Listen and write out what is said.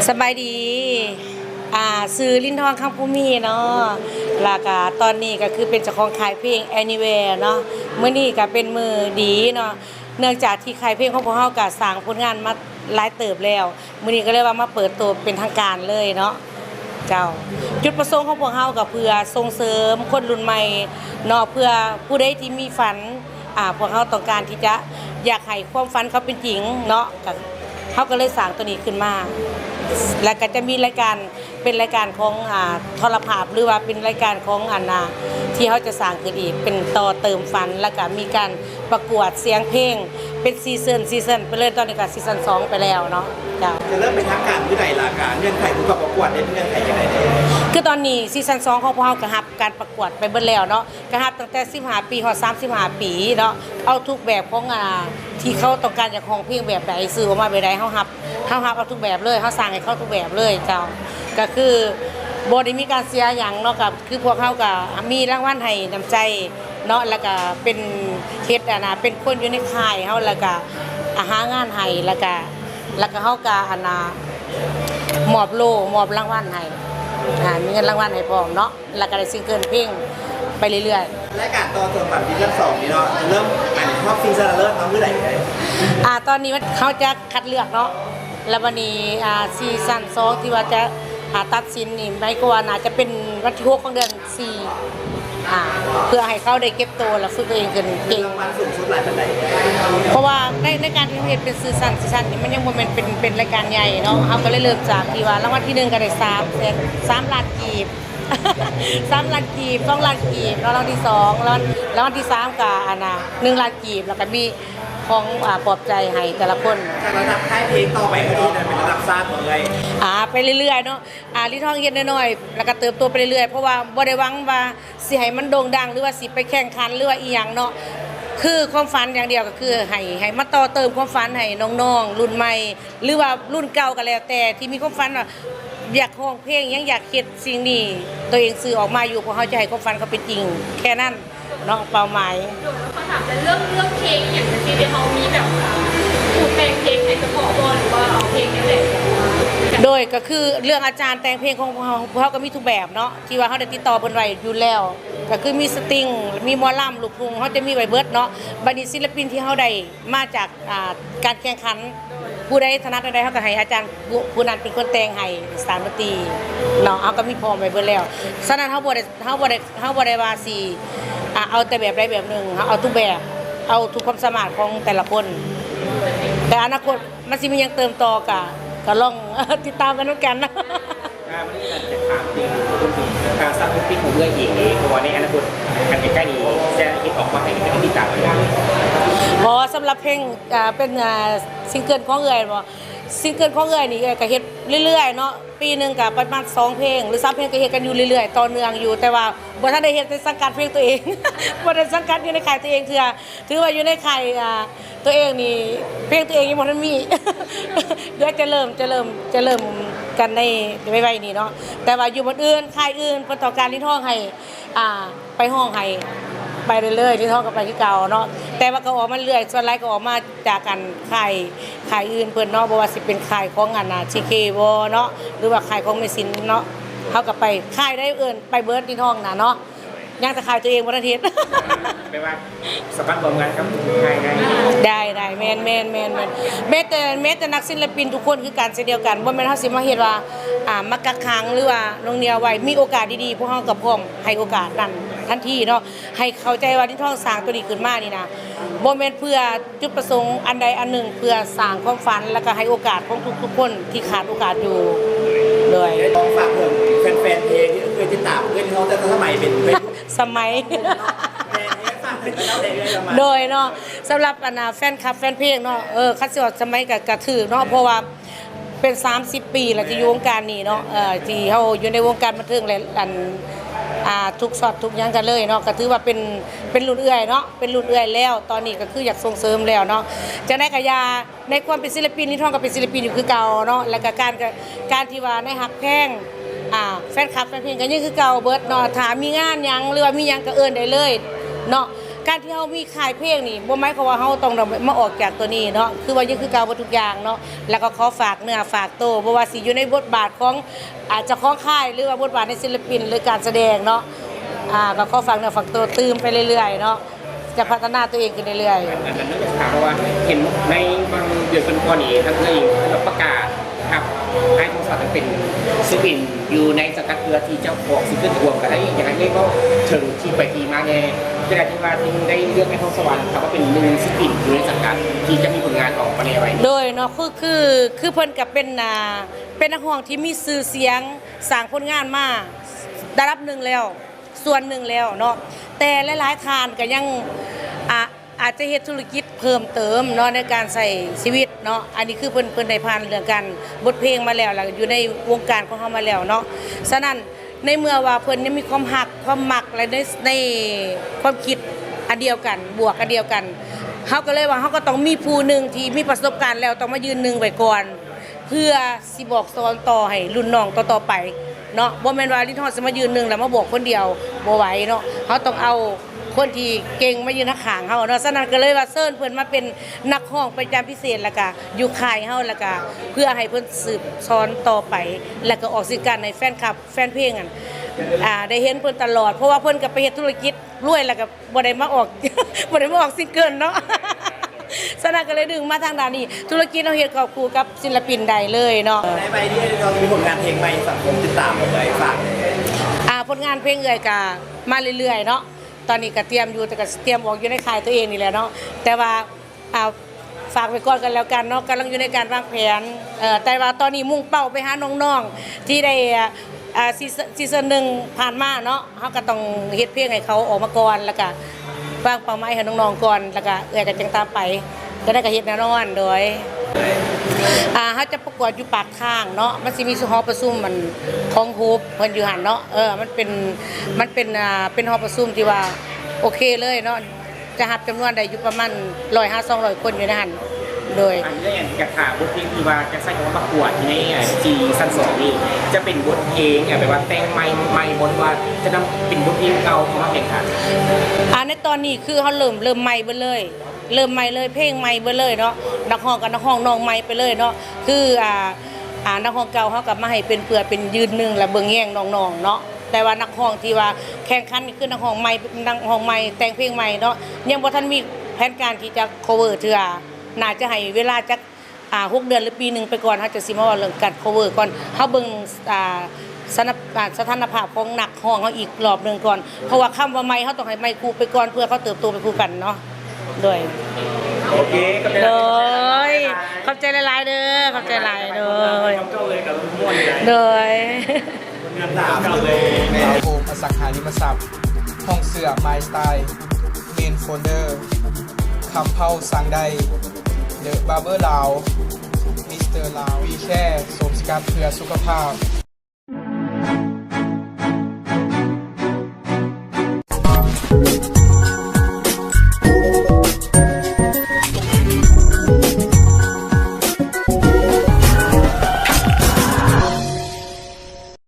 สบายดีซื้อลิ้นทองคำภูมิเนาะแล้วก็ตอนนี้ก็คือเป็นเจ้าของขายเพลง Anywhere เนาะมื้อนี้ก็เป็นมือดีเนาะเนื่องจากที่ขายเพลงของพวกเฮาก็สร้างผลงานมาหลายเติบแล้วมื้อนี้ก็เลยว่ามาเปิดตัวเป็นทางการเลยเนาะเจ้าจุดประสงค์ของพวกเฮาก็เพื่อส่งเสริมคนรุ่นใหม่เนาะเพื่อผู้ใดที่มีฝันพวกเฮาต้องการที่จะอยากให้ความฝันเขาเป็นจริงเนาะเขาก็เลยสร้างตัวนี้ขึ้นมาแล้วก็จะมีรายการเป็นรายการของโทรภาพหรือว่าเป็นรายการของที่เขาจะสร้างขึ้นอีกเป็นต่อเติมฝันแล้วก็มีการประกวดเสียงเพลงเป็นซีซั่นไปเลยตอนนี้ก็ซีซั่น2ไปแล้วเนาะจะเริ่มเป็นทางการเมื่อไหร่ล่ะการเงื่อนไขผู้ประกวดได้เงื่อนไขยังไงคือตอนนี้ซีซั่น2ของพวกเราก็รับการประกวดไปเบิดแล้วเนาะก็รับตั้งแต่15ปีถึง35ปีเนาะเอาทุกแบบของที่เขาต้องการจากของเพลงแบบใดสื่อออกมาแบบใดเฮารับเอาทุกแบบเลยเฮาสร้างให้เขาทุกแบบเลยเจ้าก็คือบ่ได้มีการเสียหยังเนาะก็คือพวกเขาก็มีรางวัลให้น้ำใจเนาะแล้วก็เป็นเฮ็ดเป็นคนอยู่ในค่ายเฮาแล้วก็หางานให้แล้วก็เฮาก็มอบโล่มอบรางวัลให้มีเงินรางวัลให้พร้อมเนาะแล้วก็ได้ซิงเกิลเพลงไปเรื่อยๆและการต่อเติมฝันซีซั่น2นี่เนาะเริ่มรอบซีซั่นเริ่มเมื่อไหร่ตอนนี้เขาจะคัดเลือกเนาะแล้ววันนี้ซีซั่น2ที่ว่าจะตัดสินนี่ไม่ก็ว่าน่าจะเป็นวันที่6ของเดือน4เพื่อให้เขาได้เก็บตัวแล้วฝึกตัวเองขึ้นเก่งรางวัลสูงสุดหลายปันใดเพราะว่าในการที่เฮ็ดเป็นซีซั่นนี่มันยังบ่แม่นเป็นรายการใหญ่เนาะเฮาก็เลยเริ่มจากที่ว่ารางวัลที่1ก็ได้3ล้านกีบ3ล้านกีบ2ล้านกีบแล้วรางวัลที่2แล้วรางวัลที่3ก็1ล้านกีบแล้วก็มีของปลอบใจให้แต่ละคนจากระดับค่ายเพลงต่อไปก็ดีนะเป็นระดับซ่าหมดเลยไปเรื่อยๆเนาะลิ้นทองเฮ็ดน้อยๆแล้วก็เติบโตไปเรื่อยๆเพราะว่าบ่ได้หวังว่าสิให้มันโด่งดังหรือว่าสิไปแข่งขันหรือว่าอีหยังเนาะคือความฝันอย่างเดียวก็คือให้มาต่อเติมความฝันให้น้องๆรุ่นใหม่หรือว่ารุ่นเก่าก็แล้วแต่ที่มีความฝันว่าอยากร้องเพลงยังอยากเฮ็ดสิ่งนี้ตัวเองสื่อออกมาอยู่เพราะเขาจะให้ความฝันเขาเป็นจริงแค่นั้นเนาะเป้าหมายเขาถามจะเรื่องเพลงอย่างที่เขามีแบบผู้แต่งเพลงในเฉพาะตัวหรือว่าเอาเพลงนี่แหละโดยก็คือเรื่องอาจารย์แต่งเพลงของเขาก็มีทุกแบบเนาะที่ว่าเขาได้ติดต่อเพิ่นไว้อยู่แล้วก็คือมีสตริงมีหมอลำลูกทุ่งเขาจะมีไว้เบิดเนาะบัดนี้ศิลปินที่เขาได้มาจากการแข่งขันผู้ใดถนัดใดเขาก็ให้อาจารย์ผู้นั้นเป็นคนแต่งให้สารดนตรีเนาะเขาก็มีพร้อมไว้เบิดแล้วฉะนั้นเขาบ่ได้ว่าสิเอาแต่แบบใดแบบหนึ่งเอาทุกแบบเอาทุกความสามารถของแต่ละคนแต่อนาคตมันสิมียังเติมต่อก็ลองติดตามกันด้วยกันนะวันนี้จะถามจริงการสร้างธุรกิจของเรื่องเองเพราะว่าในอนาคตการใกล้ๆนี้จะคิดออกมาให้ติดตามกันสำหรับเพลงเป็นซิงเกิลของเอ๋ยซิงเกิลของเอ๋ยนี่ก็เฮ็ดเรื่อยๆเนาะปีนึงก็ประมาณ2เพลงหรือ3เพลงก็เฮ็ดกันอยู่เรื่อยๆต่อเนื่องอยู่แต่ว่าบ่ทันได้เฮ็ดในสังกัดเพลงตัวเองบ่ได้สังกัดอยู่ในค่ายตัวเองถือว่าอยู่ในค่ายตัวเองนี่เพลงตัวเองยังบ่ทันมีเดี๋ยวจะเริ่มกันในไว้ๆนี่เนาะแต่ว่าอยู่บนอื่นค่ายอื่นเพิ่นต้องการลิ้นทองให้ไปห้องให้ไปเรื่อยๆลิ้นทองก็ไปที่เก่าเนาะแต่ว่าก็ออกมาเรื่อยส่วนหลายก็ออกมาจากกันค่ายอื่นเพิ่นเนาะบ่ว่าสิเป็นค่ายของTK บ่เนาะหรือว่าค่ายของเมสินเนาะเฮาก็ไปค่ายได้เอิ้นไปเบิดลิ้นทองน่ะเนาะยังจะขายตัวเองบ่ทันเฮ็ดแปลว่าสามารถร่วมงานกับใครได้แม่นแม้แต่นักศิลปินทุกคนคือกันเช่นเดียวกันบ่แม่นเฮาสิมาเฮ็ดว่ามากักขังหรือว่าน้องเนียไว้มีโอกาสดีๆพวกเฮาก็พร้อมให้โอกาสนั้นทันทีเนาะให้เข้าใจว่าลิ้นทองสร้างตัวนี้ขึ้นมานี่นะบ่แม่นเพื่อจุดประสงค์อันใดอันหนึ่งเพื่อสร้างความฝันแล้วก็ให้โอกาสของทุกๆคนที่ขาดโอกาสอยู่เลยต้องฝากถึงแฟนๆเพลงที่เคยติดตามเพื่อนเขาแต่สมัยเป็นสมัยโดยเนาะสำหรับแฟนคลับแฟนเพลงเนาะคัดสิว่าสมัยก็กระถือเนาะเพราะว่าเป็น30ปีแล้วที่อยู่วงการนี้เนาะที่เฮาอยู่ในวงการบันเทิงและทุกช็อตทุกอย่างกันเลยเนาะก็ถือว่าเป็นรุ่นเอื้อยเนาะเป็นรุ่นเอื้อยแล้วตอนนี้ก็คืออยากส่งเสริมแล้วเนาะจะได้กะยาในความเป็นศิลปินลิ้นทองก็เป็นศิลปินอยู่คือเก่าเนาะแล้วก็การที่ว่าในฮักแพงแฟนคลับแฟนเพลงก็ยังคือเก่าเบิดเนาะถ้ามีงานหยังหรือว่ามีหยังก็เอิ้นได้เลยเนาะ การที่เฮามีค่ายเพลงนี่บ่หมายความว่าเฮาต้องมาออกจากตัวนี้เนาะคือว่ายังคือเก่าบ่ทุกอย่างเนาะแล้วก็ขอฝากเนื้อฝากตัวบ่ว่าสิอยู่ในบทบาทของอาจจะของค่ายหรือว่าบทบาทในศิลปินหรือการแสดงเนาะก็ขอฝากเนื้อฝากตัวตื่มไปเรื่อยๆเนาะจะพัฒนาตัวเองขึ้นเรื่อยๆ อันนั้นก็ถามว่าเห็นในบางเดือนก่อนๆนี้ทั้งเองเราประกาศครับให้ทางสาวเป็นศิลปินอยู่ในสังกัดเครือที่เจ้าของซิงเกิลรวมกันได้อย่างไรเรียกว่าถึงที่ไปทีมาไงจะได้ที่ว่าที่ได้เลือกให้ทองสวรรค์ครับว่าเป็นหนึ่งศิลปินอยู่ในสังกัดที่จะมีผลงานออกมาในวัยนี้ โดยเนาะคือเพิ่นกับเป็นนักร้องที่มีชื่อเสียงสร้างผลงานมาได้รับหนึ่งแล้วส่วนหนึ่งแล้วเนาะแต่หลายๆทานก็ยังอาจจะเฮ็ดธุรกิจเพิ่มเติมเนาะในการใส่ชีวิตเนาะอันนี้คือเพิ่นได้ผ่านเรื่องการบทเพลงมาแล้วแล้วอยู่ในวงการของเขามาแล้วเนาะฉะนั้นในเมื่อว่าเพิ่นยังมีความหักความมักและในความคิดอันเดียวกันบวกอันเดียวกันเขาก็เลยว่าเขาก็ต้องมีผู้หนึ่งที่มีประสบการณ์แล้วต้องมายืนหนึ่งไว้ก่อนเพื่อสิบอกสอนต่อให้รุ่นน้องต่อๆไปเนาะบ่แม่นว่าลิ้นทอดสิมายืนหนึ่งแล้วมาบอกคนเดียวบ่ไหวเนาะเขาต้องเอาคนที่เก่งมายืนข้างเฮาเนาะฉะนั้นก็เลยว่าเชิญเพิ่นมาเป็นนักร้องประจำพิเศษแล้วก็อยู่ค่ายเฮาแล้วก็เพื่อให้เพิ่นสืบสอนต่อไปแล้วก็ออกสิการในแฟนคลับแฟนเพลงได้เห็นเพิ่นตลอดเพราะว่าเพิ่นก็ไปเฮ็ดธุรกิจรวยแล้วก็บ่ได้มาออก บ่ได้มาออกซิงเกิลเนาะ ฉะนั้นก็เลยดึงมาทางด้านนี้ธุรกิจเราเฮ็ดควบคู่กับศิลปินใดเลยเนาะ ในใบที่เรามีผลงานเพลงใหม่สังคมติดตามหมดเลยฝาก ผลงานเพลงเอ่ยก็มาเรื่อยๆเนาะตอนนี้ก็เตรียมอยู่แต่ก็เตรียมออกอยู่ในค่ายตัวเองนี่แหละเนาะแต่ว่าฝากไว้ก่อนกันแล้วกันเนาะกำลังอยู่ในการวางแผนแต่ว่าตอนนี้มุ่งเป้าไปหาน้องๆที่ได้ซีซั่นหนึ่งผ่านมาเนาะเขาก็ต้องเฮ็ดเพลงให้เขาออกมาก่อนแล้วก็วางเป้าหมายให้น้องๆก่อนแล้วก็เอ่ยก็จังตามไปก็ได้ก็เฮ็ดแน่นอนโดยเขาจะประกวดอยู่ปากทางเนาะมันสิมีหอประชุมมันของฮูปเพิ่นอยู่หั่นเนาะมันเป็นหอประชุมที่ว่าโอเคเลยเนาะจะรับจำนวนได้อยู่ประมาณ150-200 คนอยู่ในหั่นโดยอันนี้อยากถามบทเพลงที่ว่าจะใช้คำว่าประกวดที่ในจีซันสองนี่จะเป็นบทเพลงแบบว่าแต่งใหม่บนว่าจะนำเป็นบทเพลงเก่าเข้ามาแข่งขันในตอนนี้คือเขาเริ่มใหม่เบิดเลยเริ่มใหม่เลยเพลงใหม่เบิดเลยเนาะนักร้องกับนักร้องน้องใหม่ไปเลยเนาะคือนักร้องเก่าเขากลับมาให้เป็นเพื่อเป็นยืนหนึ่งและเบิ่งแย่งน้องๆเนาะแต่ว่านักร้องที่ว่าแข่งขันนี่คือนักร้องใหม่แต่งเพลงใหม่เนาะยังบ่ทันมีแผนการที่จะ cover เทื่อน่าจะให้เวลาจัก6 เดือนหรือปีนึงไปก่อนเขาจะสิมาว่าเรื่องการ cover ก่อนเขาเบิ่งสถานภาพของนักร้องเขาอีกรอบนึงก่อนเพราะว่าคำว่าใหม่เขาต้องให้ใหม่คู่ไปก่อนเพื่อเขาเติบโตไปคู่กันเนาะด้วย โอเคก็เป็น เลยขอบใจหลายๆเด้อขอบใจหลายเด้อ เจ้าเลยกับม้วนเลย เด้อ งาน3เจ้าเลย ดาวโฮมอสังหาริมทรัพย์ห้องเสื้อไมสไตล์เมนโฟลเดอร์คำเผาสั่งได้เดอะบาร์เบอร์ลาวมิสเตอร์ลาววีแค่สมสกัดเพื่อสุขภาพ